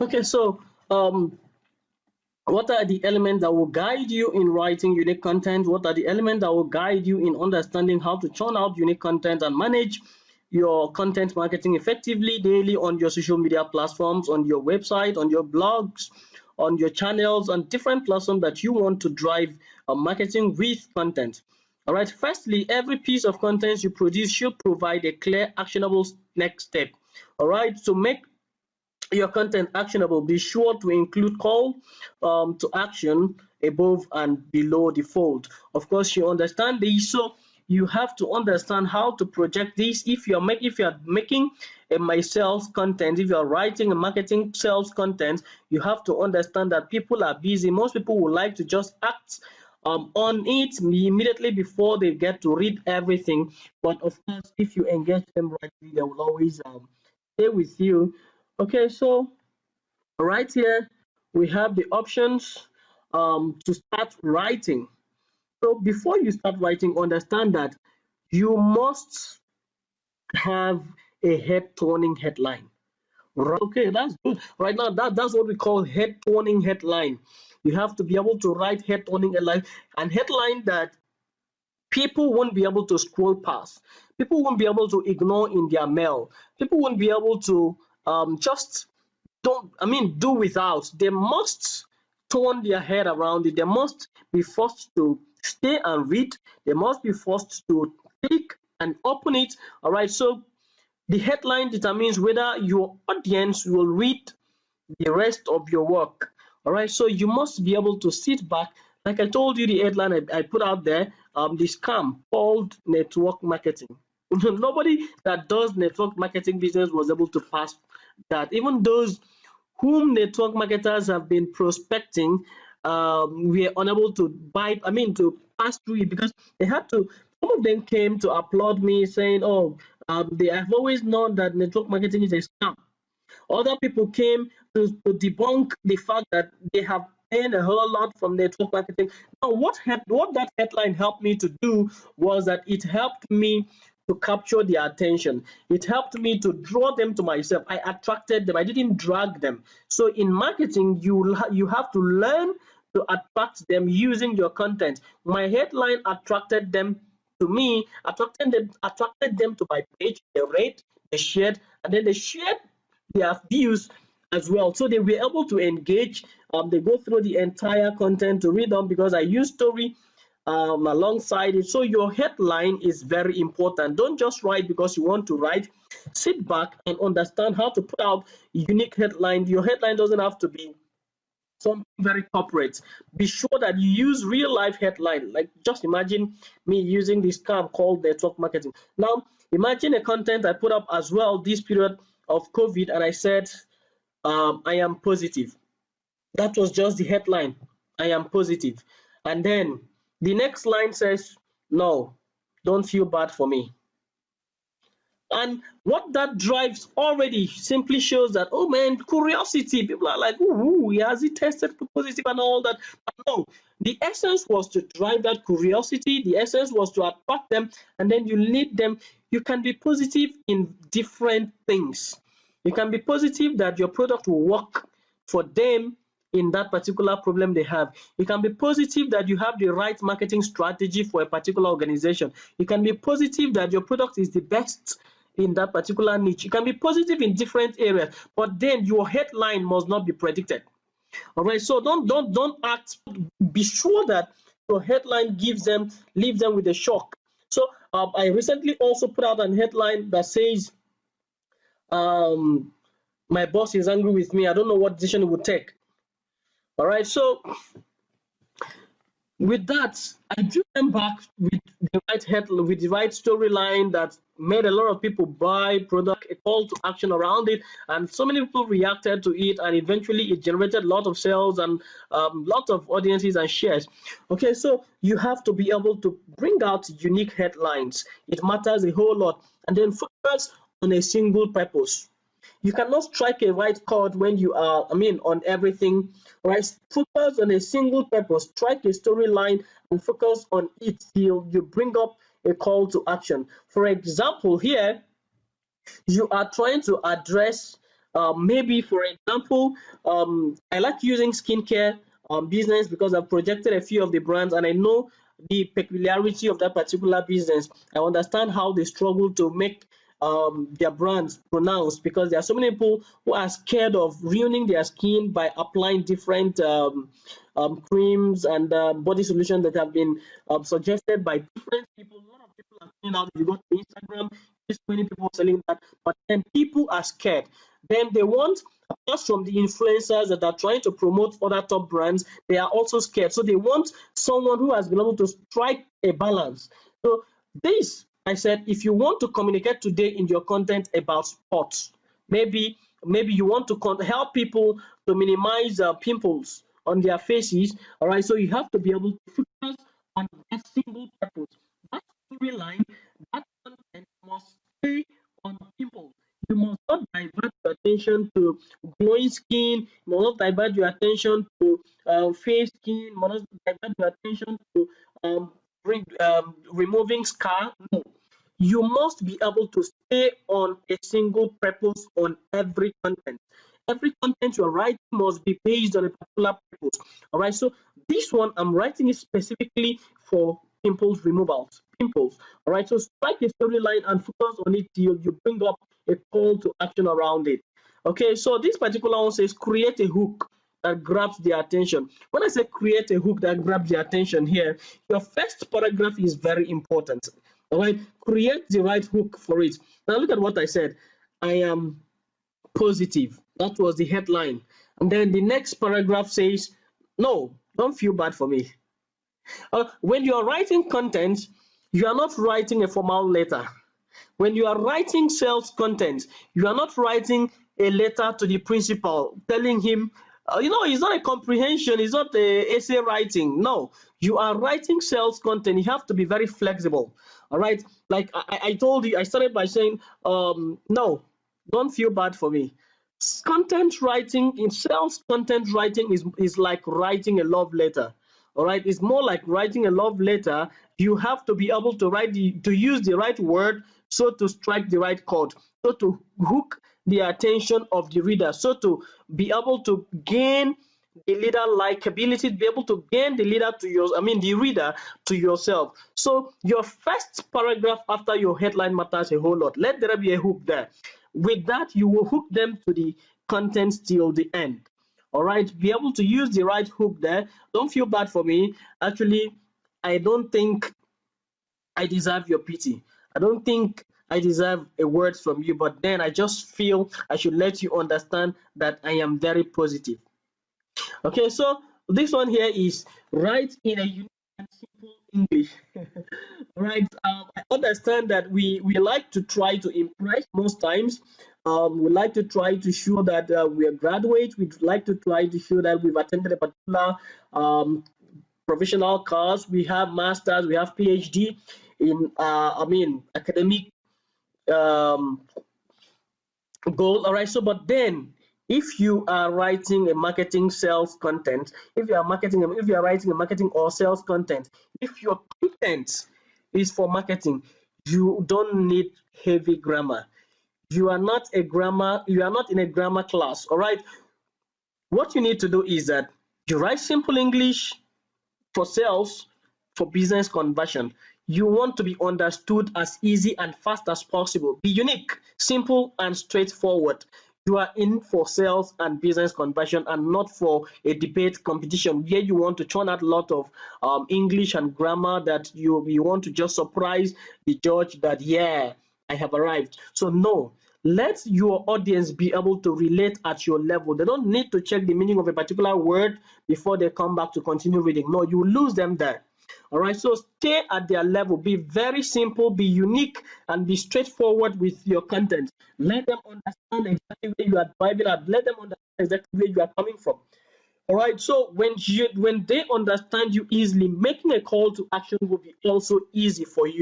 Okay, so what are the elements that will guide you in writing unique content? What are the elements that will guide you in understanding how to churn out unique content and manage your content marketing effectively daily on your social media platforms, on your website, on your blogs, on your channels, on different platforms that you want to drive marketing with content? All right, firstly, every piece of content you produce should provide a clear, actionable next step. All right, to make your content actionable, be sure to include call to action above and below the fold. Of course, you understand this, so you have to understand how to project this. If you're making a my sales content, if you're writing a marketing sales content, you have to understand that people are busy. Most people would like to just act on it immediately before they get to read everything. But of course, if you engage them rightly, they will always stay with you. Okay, so right here we have the options to start writing. So before you start writing, understand that you must have a head-turning headline. Right. Okay, that's good. Right now, that's what we call head-turning headline. You have to be able to write head-turning headline, and headline that people won't be able to scroll past. People won't be able to ignore in their mail. People won't be able to just do without. They must turn their head around it. They must be forced to stay and read. They must be forced to click and open it. All right. So the headline determines whether your audience will read the rest of your work. All right. So you must be able to sit back. Like I told you, the headline I put out there, the scam called network marketing. Nobody that does network marketing business was able to pass that. Even those whom network marketers have been prospecting, we are unable to to pass through it because they had to. Some of them came to applaud me, saying, "Oh, they have always known that network marketing is a scam." Other people came to debunk the fact that they have earned a whole lot from network marketing. Now, what that headline helped me to do was that it helped me to capture their attention. It helped me to draw them to myself. I attracted them. I didn't drag them. So in marketing, you have to learn to attract them using your content. My headline attracted them to me, attracted them to my page. They read, they shared, and then they shared their views as well. So they were able to engage. They go through the entire content to read them because I use story alongside it. So your headline is very important. Don't just write because you want to write. Sit back and understand how to put out unique headline. Your headline doesn't have to be something very corporate. Be sure that you use real life headline. Like just imagine me using this term called network marketing. Now imagine a content I put up as well this period of COVID, and I said I am positive. That was just the headline. I am positive. And then the next line says, no, don't feel bad for me. And what that drives already simply shows that, oh man, curiosity. People are like, ooh, has he tested positive and all that? But no, the essence was to drive that curiosity. The essence was to attract them, and then you lead them. You can be positive in different things. You can be positive that your product will work for them in that particular problem they have. You can be positive that you have the right marketing strategy for a particular organization. You can be positive that your product is the best in that particular niche. You can be positive in different areas, but then your headline must not be predicted. All right, so don't act. Be sure that your headline leaves them with a shock. So I recently also put out a headline that says, "My boss is angry with me. I don't know what decision he would take." All right, so with that, I drew them back with the right with the right storyline that made a lot of people buy product, a call to action around it, and so many people reacted to it, and eventually it generated a lot of sales and lot of audiences and shares. Okay, so you have to be able to bring out unique headlines. It matters a whole lot, and then focus on a single purpose. You cannot strike a right chord when you are, on everything, right? Focus on a single purpose, strike a storyline and focus on it till you bring up a call to action. For example, here, you are trying to address Maybe, for example, I like using skincare business because I've projected a few of the brands and I know the peculiarity of that particular business. I understand how they struggle to make their brands pronounced, because there are so many people who are scared of ruining their skin by applying different creams and body solutions that have been suggested by different people. A lot of people are saying out, if you go to Instagram, there's many people selling that, but then people are scared. Then they want, apart from the influencers that are trying to promote other top brands, they are also scared. So they want someone who has been able to strike a balance. So this, I said, if you want to communicate today in your content about sports, maybe you want to help people to minimize pimples on their faces. All right, so you have to be able to focus on that single purpose. That storyline, that content must stay on pimples. You must not divert your attention to glowing skin. You must not divert your attention to fair skin. You must not divert your attention to removing scar. No, you must be able to stay on a single purpose on every content. Every content you're writing must be based on a particular purpose. All right, so this one I'm writing it specifically for pimples removals. Pimples. All right, so strike a storyline and focus on it till you bring up a call to action around it. Okay, so this particular one says create a hook that grabs the attention. When I say create a hook that grabs the attention here, your first paragraph is very important. All right, create the right hook for it. Now look at what I said. I am positive. That was the headline. And then the next paragraph says, no, don't feel bad for me. When you are writing content, you are not writing a formal letter. When you are writing sales content, you are not writing a letter to the principal telling him, it's not a comprehension, it's not a essay writing. No, you are writing sales content. You have to be very flexible. All right. Like I told you, I started by saying, no, don't feel bad for me. Content writing in sales content writing is like writing a love letter. All right, it's more like writing a love letter. You have to be able to use the right word, so to strike the right chord, so to hook the attention of the reader, so to be able to gain the leader likability, be able to gain the the reader to yourself. So your first paragraph after your headline matters a whole lot. Let there be a hook there. With that, you will hook them to the content till the end. All right, be able to use the right hook there. Don't feel bad for me. Actually, I don't think I deserve your pity. I don't think I deserve a word from you, but then I just feel I should let you understand that I am very positive. Okay, so this one here is write in a unique and simple English. All right, I understand that we like to try to impress most times. We like to try to show that we are graduates. We like to try to show that we've attended a particular professional course. We have masters, we have PhD in academic um, goal. All right, so but then if you are writing a marketing sales content, if you are writing a marketing or sales content, if your content is for marketing, you don't need heavy grammar. You are not in a grammar class. All right, what you need to do is that you write simple English for sales, for business conversion. You want to be understood as easy and fast as possible. Be unique, simple, and straightforward. You are in for sales and business conversion and not for a debate competition where you want to churn out a lot of English and grammar that you want to just surprise the judge that, yeah, I have arrived. So no, let your audience be able to relate at your level. They don't need to check the meaning of a particular word before they come back to continue reading. No, you lose them there. All right, so stay at their level. Be very simple, be unique, and be straightforward with your content. Let them understand exactly where you are driving at. Let them understand exactly where you are coming from. All right, so when they understand you easily, making a call to action will be also easy for you.